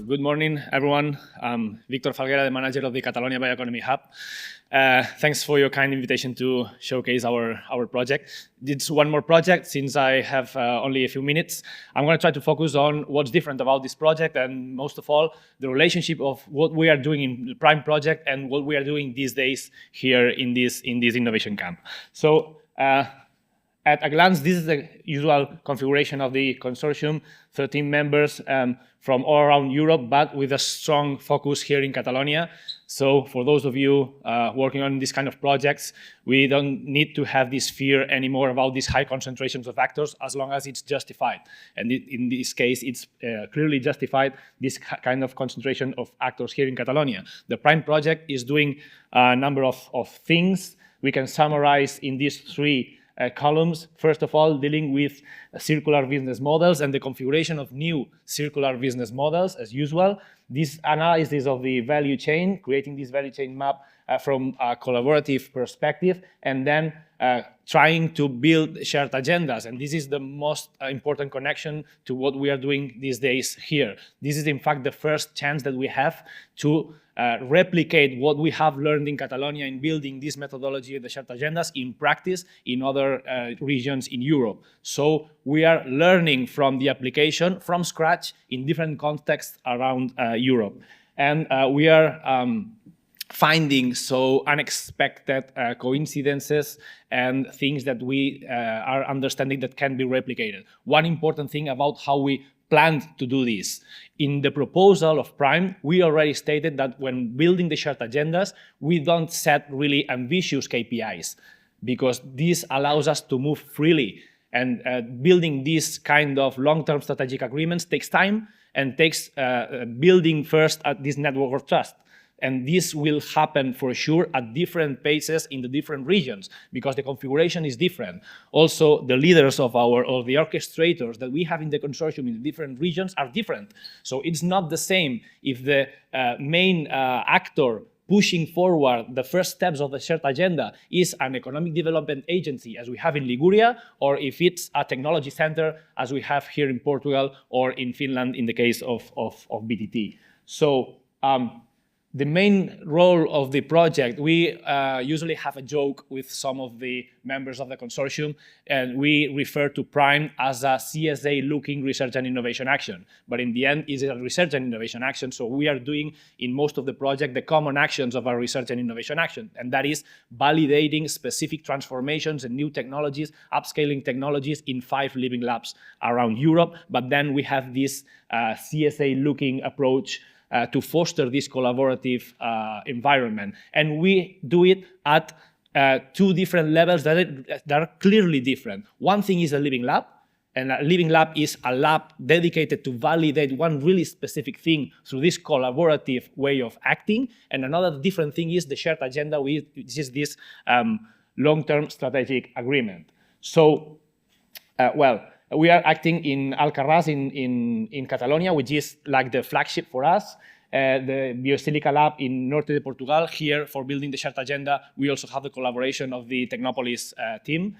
Good morning, everyone. I'm Victor Falguera, the manager of the Catalonia Bioeconomy Hub. Thanks for your kind invitation to showcase our project. It's one more project. Since I have only a few minutes, I'm going to try to focus on what's different about this project, and most of all, the relationship of what we are doing in the PRIMED project and what we are doing these days here in this innovation camp. So, at a glance, this is the usual configuration of the consortium, 13 members from all around Europe, but with a strong focus here in Catalonia. So for those of you working on these kind of projects, we don't need to have this fear anymore about these high concentrations of actors as long as it's justified. And in this case, it's clearly justified, this kind of concentration of actors here in Catalonia. The PRIMED project is doing a number of things. We can summarize in these three columns. First of all, dealing with circular business models and the configuration of new circular business models, as usual. This analysis of the value chain, creating this value chain map from a collaborative perspective, and then trying to build shared agendas. And this is the most important connection to what we are doing these days here. This is, in fact, the first chance that we have to replicate what we have learned in Catalonia in building this methodology of the shared agendas in practice in other regions in Europe. So we are learning from the application from scratch in different contexts around Europe. And we are finding so unexpected coincidences and things that we are understanding that can be replicated. One important thing about how we planned to do this. In the proposal of PRIMED, we already stated that when building the shared agendas, we don't set really ambitious KPIs, because this allows us to move freely. And building this kind of long-term strategic agreements takes time and takes building first at this network of trust. And this will happen for sure at different paces in the different regions, because the configuration is different. Also, the leaders of the orchestrators that we have in the consortium in the different regions are different. So it's not the same if the main actor pushing forward the first steps of the shared agenda is an economic development agency, as we have in Liguria, or if it's a technology center, as we have here in Portugal or in Finland in the case of BTT. So, the main role of the project, we usually have a joke with some of the members of the consortium, and we refer to PRIMED as a CSA-looking research and innovation action. But in the end, it's a research and innovation action, so we are doing in most of the project the common actions of our research and innovation action, and that is validating specific transformations and new technologies, upscaling technologies in 5 living labs around Europe. But then we have this CSA-looking approach to foster this collaborative environment. And we do it at 2 different levels that are clearly different. One thing is a living lab, and a living lab is a lab dedicated to validate one really specific thing through this collaborative way of acting. And another different thing is the shared agenda, which is this long-term strategic agreement. So, we are acting in Alcarràs in Catalonia, which is like the flagship for us. The Biosilica Lab in Norte de Portugal, here for building the shared agenda. We also have the collaboration of the Technopolis team.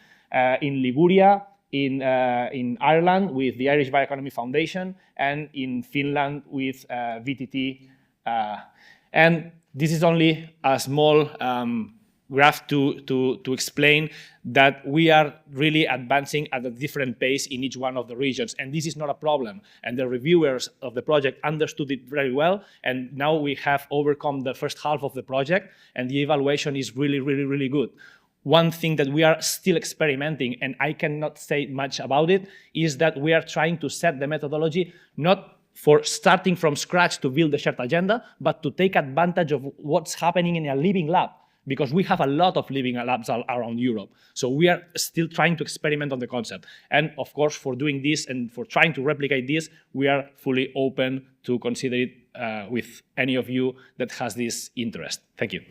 In Liguria, in Ireland with the Irish Bioeconomy Foundation, and in Finland with VTT. And this is only a small graph to explain that we are really advancing at a different pace in each one of the regions, and this is not a problem. And the reviewers of the project understood it very well, and now we have overcome the first half of the project, and the evaluation is really, really, really good. One thing that we are still experimenting, and I cannot say much about it, is that we are trying to set the methodology not for starting from scratch to build the shared agenda, but to take advantage of what's happening in a living lab, because we have a lot of living labs around Europe. So we are still trying to experiment on the concept. And of course, for doing this and for trying to replicate this, we are fully open to consider it with any of you that has this interest. Thank you.